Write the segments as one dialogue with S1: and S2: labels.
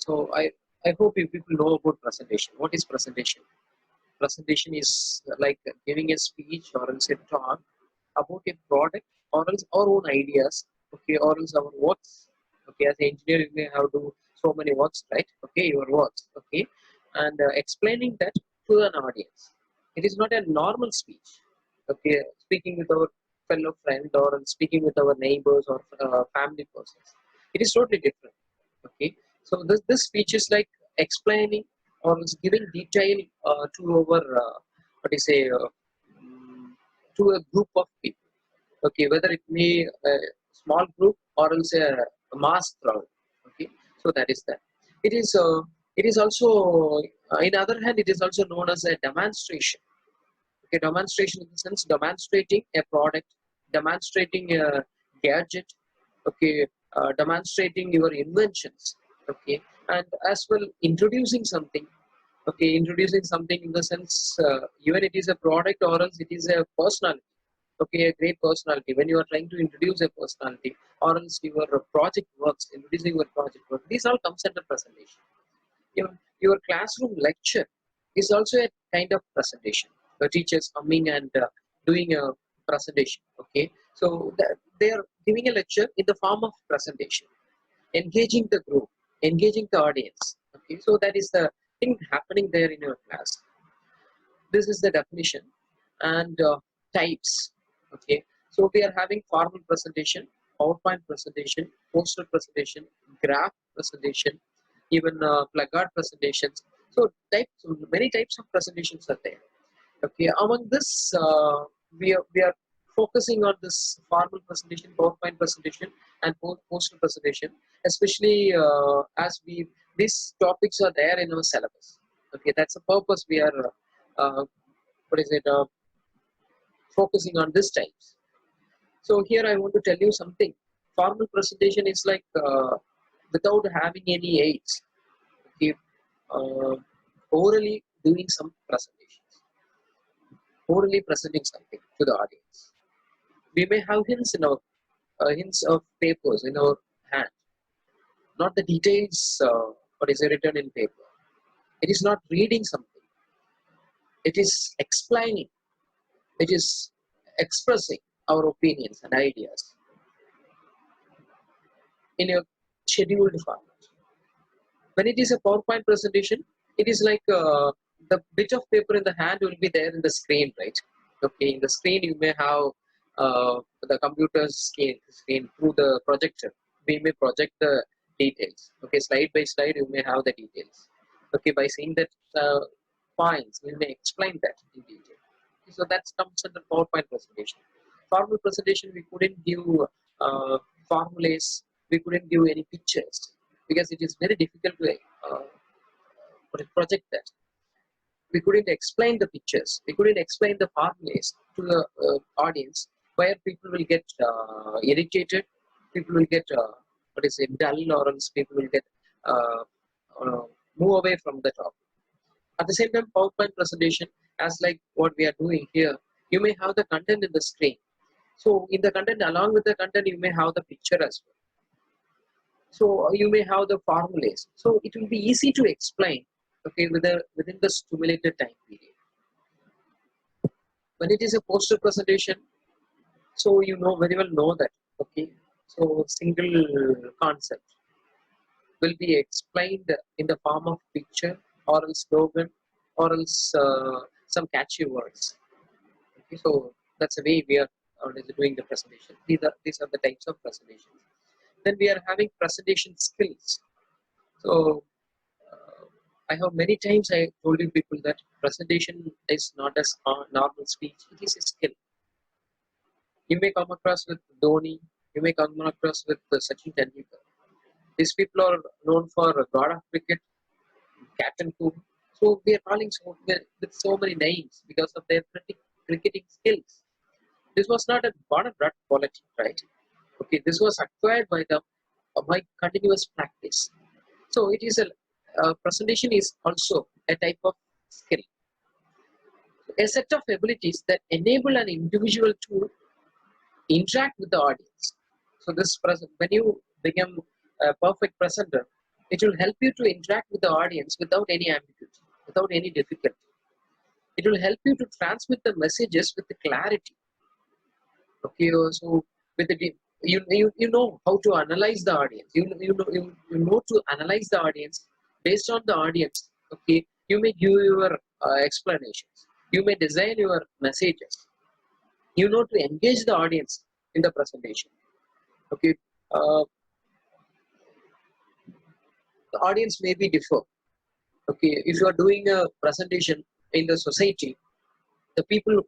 S1: So I hope you people know about presentation. What is presentation? Presentation is like giving a speech or else a talk about a product or else our own ideas, okay, or else our works. Okay, as an engineer, you may have to so many works, right? Okay, your works, okay, and explaining that to an audience. It is not a normal speech. Okay, speaking with our fellow friend or speaking with our neighbors or family persons. It is totally different. Okay, so this speech is like explaining or is giving detail to our what do you say mm, to a group of people. Okay, whether it may a small group or else a mass crowd. Okay, so that is that. It is also in other hand it is also known as a demonstration. Okay, demonstration in the sense demonstrating a product, demonstrating a gadget, okay, demonstrating your inventions, okay, and as well introducing something, okay, introducing something in the sense even it is a product or else it is a personality, okay, a great personality. When you are trying to introduce a personality or else your project works, introducing your project work, these all comes under presentation. Your classroom lecture is also a kind of presentation. The teachers coming and doing a presentation. Okay, so they are giving a lecture in the form of presentation, engaging the group, engaging the audience. Okay, so that is the thing happening there in your class. This is the definition and types. Okay, so we are having formal presentation, PowerPoint presentation, poster presentation, graph presentation, even placard presentations. So many types of presentations are there. Okay, among this, we are focusing on this formal presentation, PowerPoint presentation, and poster presentation, especially as we these topics are there in our syllabus. Okay, that's the purpose we are what is it focusing on this types. So here I want to tell you something. Formal presentation is like without having any aids. Okay, uh, orally doing some presentations, orally presenting something to the audience. We may have hints in our hints of papers in our hand, not the details. What is written in paper? It is not reading something. It is explaining. It is expressing our opinions and ideas in a scheduled format. When it is a PowerPoint presentation, it is like the bit of paper in the hand will be there in the screen, right? Okay, in the screen you may have the computer's screen through the projector. We may project the details. Okay, slide by slide you may have the details. Okay, by seeing that points, we may explain that in detail. So that comes under PowerPoint presentation. Formal presentation, we couldn't give uh, formulas, we couldn't give any pictures because it is very difficult to project that. We couldn't explain the pictures, we couldn't explain the formulas to the audience, where people will get irritated, people will get what is it, dull, or else people will get uh, uh, move away from the topic. At the same time, PowerPoint presentation, as like what we are doing here, you may have the content in the screen. So in the content, along with the content, you may have the picture as well. So you may have the formulas. So it will be easy to explain, okay, within the stimulated time period. When it is a poster presentation, so you know very well know that, okay. So single concept will be explained in the form of picture or else slogan or else some catchy words. Okay, so that's the way we are doing the presentation. These are the types of presentations. Then we are having presentation skills. So I have many times I told you people that presentation is not as normal speech. It is a skill. You may come across with Dhoni. You may come across with Sachin Tendulkar. These people are known for God of cricket, Captain Cool. So we are calling with so many names because of their cricketing skills. This was not a born and bred quality, right? Okay, this was acquired by the by continuous practice. So it is a presentation is also a type of skill, a set of abilities that enable an individual to interact with the audience. So this present when you become a perfect presenter, It will help you to interact with the audience without any ambiguity, without any difficulty. It will help you to transmit the messages with the clarity. Okay, so with the you know how to analyze the audience. You know to analyze the audience based on the audience. Okay, you may give your explanations. You may design your messages. You know to engage the audience in the presentation. Okay, uh, the audience may be differ. Okay, if you are doing a presentation in the society, the people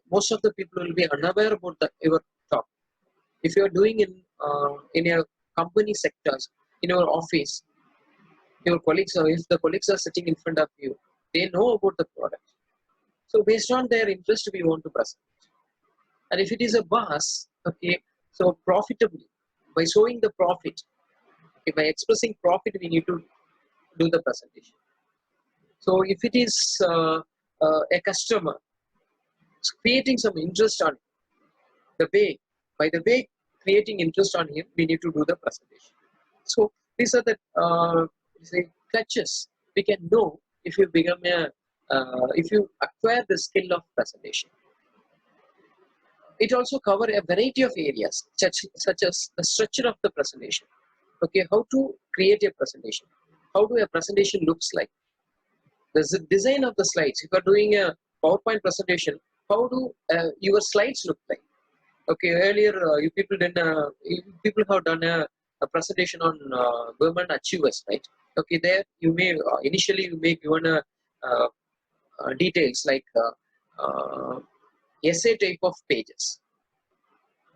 S1: most of the people will be unaware about your talk. If you are doing in your company sectors, in your office, your colleagues, or if the colleagues are sitting in front of you, they know about the product. So based on their interest, we want to present. And if it is a boss, okay, so profitably, by showing the profit, okay, by expressing profit, we need to do the presentation. So if it is a customer, creating some interest on the way, by the way, creating interest on him, we need to do the presentation. So these are the say clutches we can know if you become a if you acquire the skill of presentation. It also cover a variety of areas such as the structure of the presentation. Okay, how to create a presentation, how do a presentation looks like, the design of the slides. If you are doing a PowerPoint presentation, how do your slides look like? Okay, earlier you people did people have done a presentation on women achievers, right? Okay, there you may initially you may given a uh, details like essay type of pages.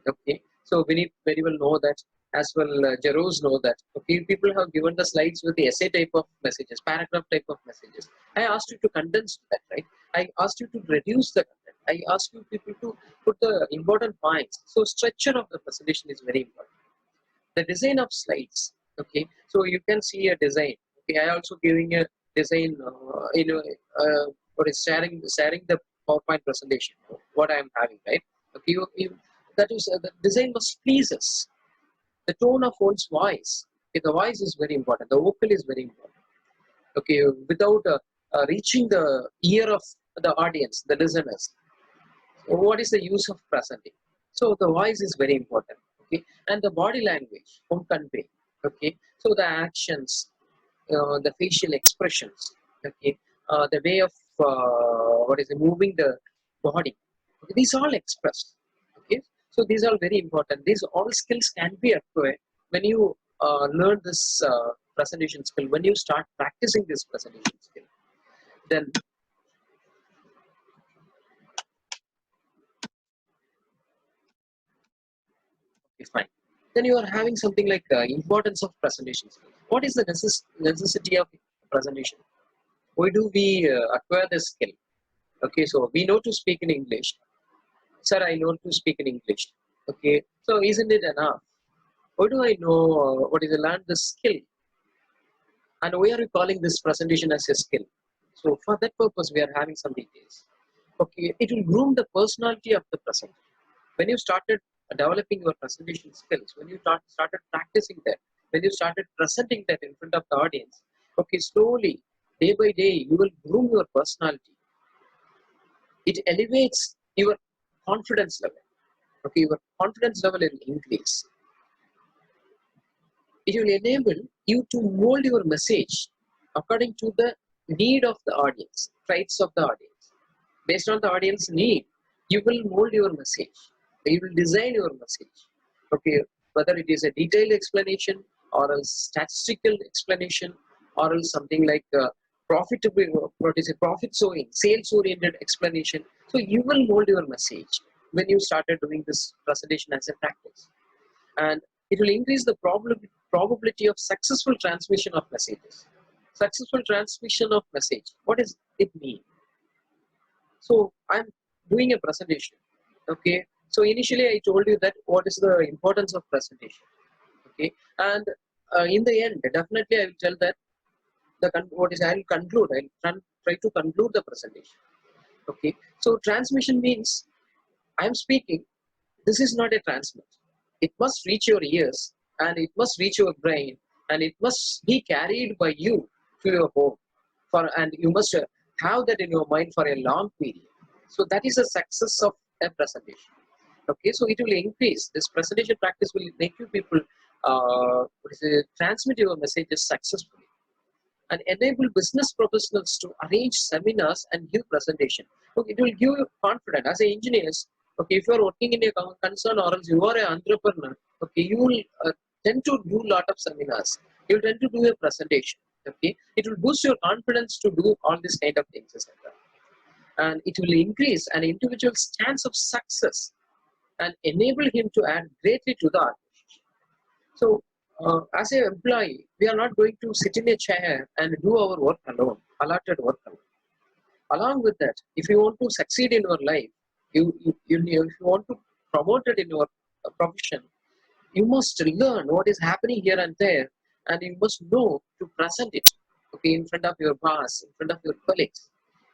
S1: Okay, so we need very well know that as well. Jaros know that. Okay, people have given the slides with the essay type of messages, paragraph type of messages. I asked you to condense that, right? I asked you to reduce the content. I asked you people to put the important points. So structure of the presentation is very important. The design of slides. Okay, so you can see a design. Okay, I also giving a design. What is sharing the PowerPoint presentation. What I am having, right? Okay, that is the design must please us. The tone of one's voice. Okay, the voice is very important. The vocal is very important. Okay, without reaching the ear of the audience, the listeners, what is the use of presenting? So the voice is very important. Okay, and the body language, home convey. Okay, so the actions, the facial expressions. Okay, the way of what is it, moving the body. Okay, these all expressed. Okay, so these are very important. These all skills can be acquired when you learn this presentation skill. When you start practicing this presentation skill, then okay, fine. Then you are having something like importance of presentation skills. What is the necessity of presentation? Why do we acquire this skill? Okay, so we know to speak in English. Sir, I know to speak in English. Okay, so isn't it enough? Why do I know what is learn the skill? And why are we calling this presentation as a skill? So for that purpose, we are having some details. Okay, it will groom the personality of the presenter. When you started developing your presentation skills, when you started practicing that, when you started presenting that in front of the audience, okay, slowly, day by day, you will groom your personality. It elevates your confidence level. Okay, your confidence level will increase. It will enable you to mold your message according to the need of the audience, traits of the audience. Based on the audience need, you will mold your message. You will design your message. Okay, whether it is a detailed explanation or a statistical explanation or else something like profitable, what is a profit sowing, sales oriented explanation. So you will mold your message when you started doing this presentation as a practice, and it will increase the probability of successful transmission of messages. Successful transmission of message. What does it mean? So I'm doing a presentation. Okay. So initially I told you that what is the importance of presentation. Okay. And in the end, definitely I will tell that what is I will conclude. I will try to conclude the presentation. Okay. So transmission means I am speaking. This is not a transmit. It must reach your ears and it must reach your brain and it must be carried by you to your home and you must have that in your mind for a long period. So that is a success of a presentation. Okay, so it will increase. This presentation practice will make you people transmit your messages successfully and enable business professionals to arrange seminars and give presentation. Okay, it will give you confidence as an engineers. Okay, if you are working in a concern or else you are an entrepreneur, okay, you will tend to do a lot of seminars. You will tend to do a presentation. Okay, it will boost your confidence to do all these kind of things, etc. And it will increase an individual's chance of success and enable him to add greatly to the organization. So, as an employee, we are not going to sit in a chair and do our work alone, allotted work alone. Along with that, if you want to succeed in your life, if you want to promote it in your profession, you must learn what is happening here and there, and you must know to present it. Okay, in front of your boss, in front of your colleagues.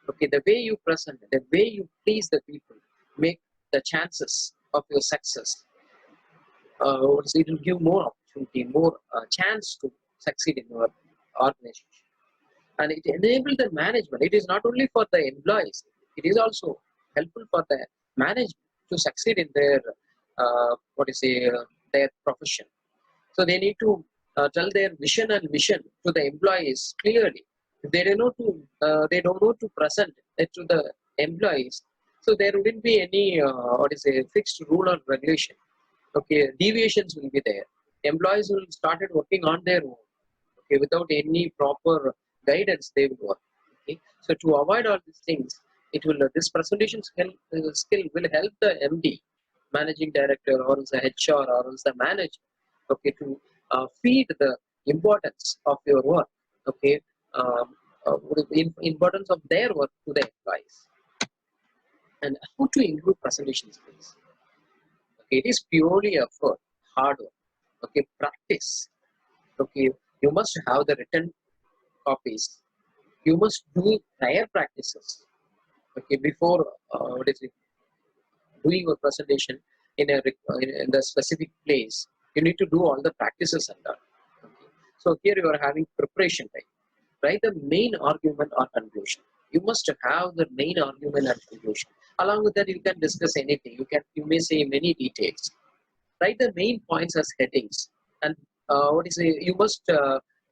S1: Okay, the way you present it, the way you please the people, make the chances of your success. It will give more opportunity, more chance to succeed in your organization. And it enables the management. It is not only for the employees, it is also helpful for the management to succeed in their their profession. So they need to tell their vision and mission to the employees clearly. If they don't know to present it to the employees, so there wouldn't be any fixed rule or regulation. Okay, deviations will be there. Employees will started working on their own. Okay, without any proper guidance, they will work. Okay, so to avoid all these things, it will this presentation skill will help the MD, managing director, or else the HR, or else the manager. Okay, to feed the importance of your work. Okay, importance of their work to the employees, and how to improve presentation skills. Okay, it is purely effort, hard work. Okay, practice. Okay, you must have the written copies. You must do prior practices. Okay, before doing your presentation in the specific place, you need to do all the practices and that. Okay. So here you are having preparation time. Write the main argument or conclusion. You must have the main argument and conclusion. Along with that, you can discuss anything. You may say many details. Write the main points as headings, and you must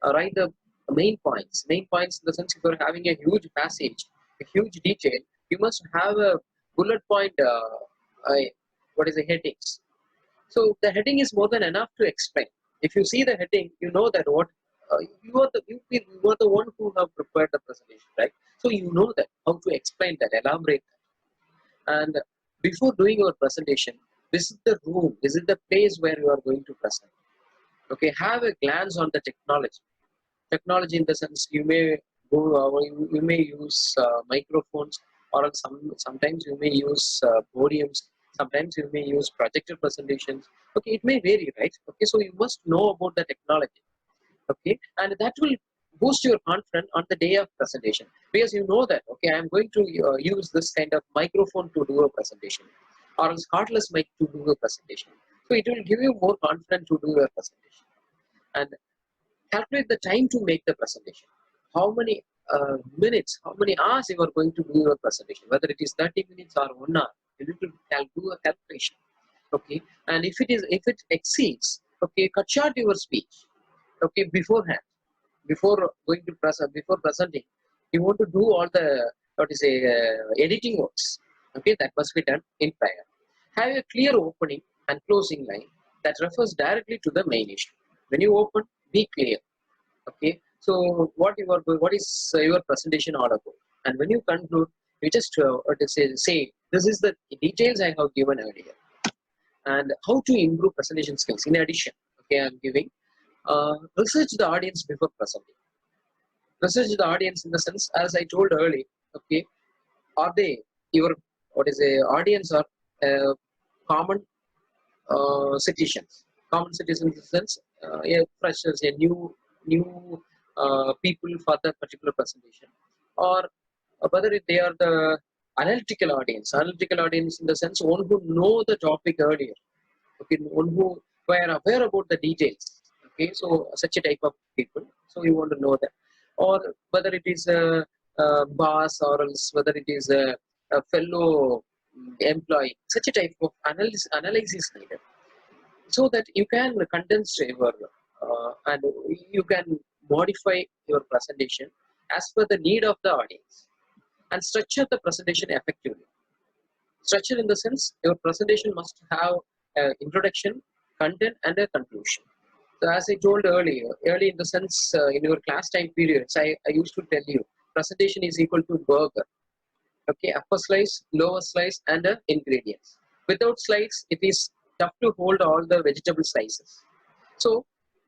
S1: write the main points. Main points in the sense, if you're having a huge passage, a huge detail, you must have a bullet point. The headings? So the heading is more than enough to explain. If you see the heading, you know that what you are the one who have prepared the presentation, right? So you know that how to explain that, elaborate that. And before doing your presentation, visit the room, visit the place where you are going to present. Okay, have a glance on the technology. Technology in the sense you may you may use microphones, or sometimes you may use podiums. Sometimes you may use projector presentations. Okay, it may vary, right? Okay, so you must know about the technology. Okay, and that will boost your confidence on the day of presentation, because you know that okay, I am going to use this kind of microphone to do a presentation, or else cordless mic to do a presentation. So it will give you more confidence to do a presentation. And calculate the time to make the presentation. How many minutes, how many hours you are going to do your presentation, whether it is 30 minutes or 1 hour. You need to do a calculation. Okay, and if it exceeds, okay, cut short your speech. Okay, beforehand, before going to present, before presenting, you want to do all the editing works. Okay, that must be done in prior. Have a clear opening and closing line that refers directly to the main issue. When you open, be clear. Okay, so what is your presentation all about? And when you conclude, you just say this is the details I have given earlier. And how to improve presentation skills. In addition, okay, I'm giving research the audience before presenting. Research the audience in the sense, as I told earlier. Okay, are they your audience or common citizens? Common citizens in the sense, freshers, a new people for the particular presentation, or whether they are the analytical audience. Analytical audience in the sense, one who know the topic earlier. Okay, one who are aware about the details. Okay, Okay, so such a type of people. So you want to know that, or whether it is a boss or else whether it is a fellow employee. Such a type of analysis needed, so that you can condense your and you can modify your presentation as per the need of the audience and structure the presentation effectively. Structure in the sense your presentation must have an introduction, content, and a conclusion. So as I told earlier, early in the sense in your class time periods, I used to tell you presentation is equal to burger. Okay, upper slice, lower slice, and ingredients. Without slice, it is tough to hold all the vegetable slices. So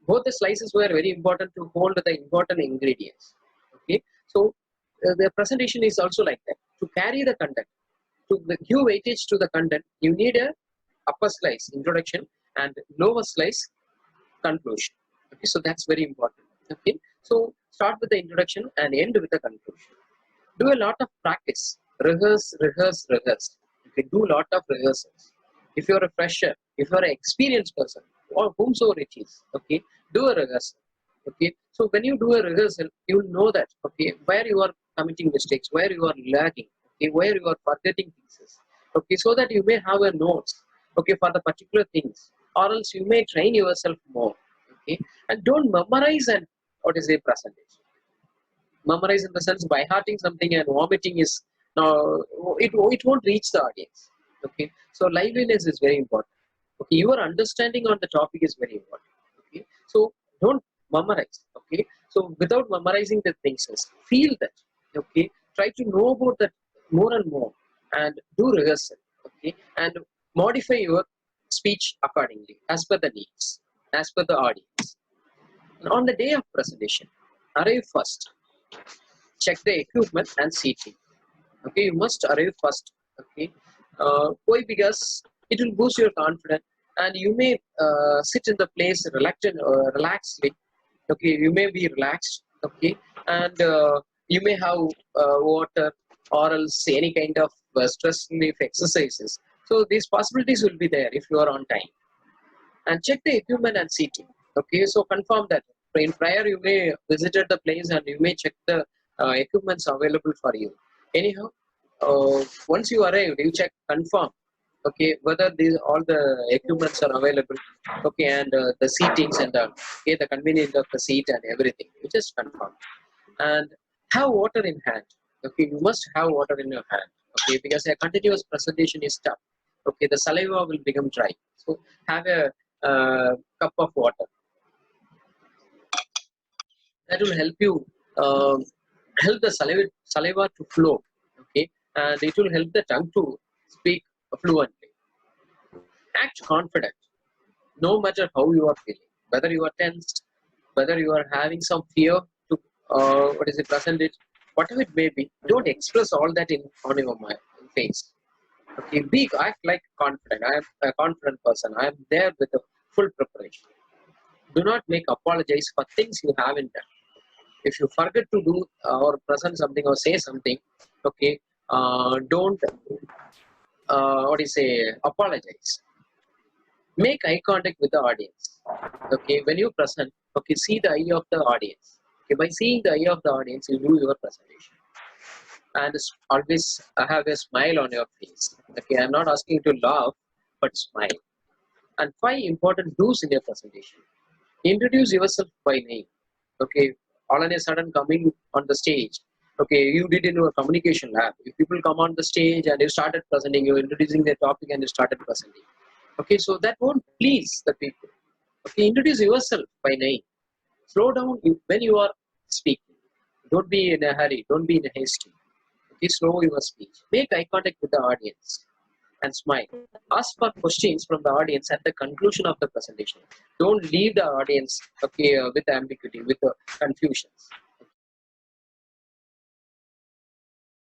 S1: both the slices were very important to hold the important ingredients. Okay, so the presentation is also like that. To carry the content, to give weightage to the content, you need a upper slice introduction and lower slice conclusion. Okay, so that's very important. Okay, so start with the introduction and end with the conclusion. Do a lot of practice, rehearse. Okay, do a lot of rehearsals. If you're a fresher, if you're an experienced person, or whomsoever it is, okay, do a rehearsal. Okay, so when you do a rehearsal, you will know that, okay, where you are committing mistakes, where you are lagging, okay, where you are forgetting pieces, okay, so that you may have a notes, okay, for the particular things, or else you may train yourself more. Okay, and don't memorize and what is a percentage. Memorize in the sense by hearting something and vomiting is now it won't reach the audience. Okay, so liveliness is very important. Okay, your understanding on the topic is very important. Okay, so don't memorize. Okay, so without memorizing the things, feel that. Okay, try to know about that more and more and do rehearsal. Okay, and modify your speech accordingly as per the needs, as per the audience. And on the day of presentation, arrive first. Check the equipment and seating. Okay, you must arrive first. Okay, why? Because it will boost your confidence, and you may sit in the place reluctant, relaxedly. Okay, you may be relaxed. Okay, and you may have water or else any kind of stress relief exercises. So these possibilities will be there if you are on time. And check the equipment and seating. Okay, so confirm that in prior you may visited the place and you may check the equipments available for you. Anyhow, once you arrive, you check, confirm, okay, whether these all the equipments are available, okay, and the seatings and the, okay, the convenience of the seat and everything. You just confirm and have water in hand. Okay, you must have water in your hand. Okay, because a continuous presentation is tough. Okay, the saliva will become dry. So have a cup of water. That will help you uh, help the saliva to flow. Okay, and it will help the tongue to speak fluently. Act confident, no matter how you are feeling, whether you are tensed, whether you are having some fear to what is it percentage, whatever it may be. Don't express all that in on your mind, face. Okay, act like confident. I am a confident person. I am there with a full preparation. Do not make apologize for things you haven't done. If you forget to do or present something or say something, okay, don't what do you say, apologize. Make eye contact with the audience. Okay, when you present, okay, see the eye of the audience. Okay, by seeing the eye of the audience, you do your presentation. And always have a smile on your face. Okay, I'm not asking you to laugh, but smile. And 5 important do's in your presentation. Introduce yourself by name. Okay, all on a sudden coming on the stage. Okay, you did in your communication lab. If people come on the stage and you started presenting, you're introducing their topic and you started presenting. Okay, so that won't please the people. Okay, introduce yourself by name. Slow down when you are speaking. Don't be in a hurry. Don't be in a haste. Okay, slow your speech. Make eye contact with the audience and smile. Ask for questions from the audience at the conclusion of the presentation. Don't leave the audience, okay, with ambiguity, with confusions.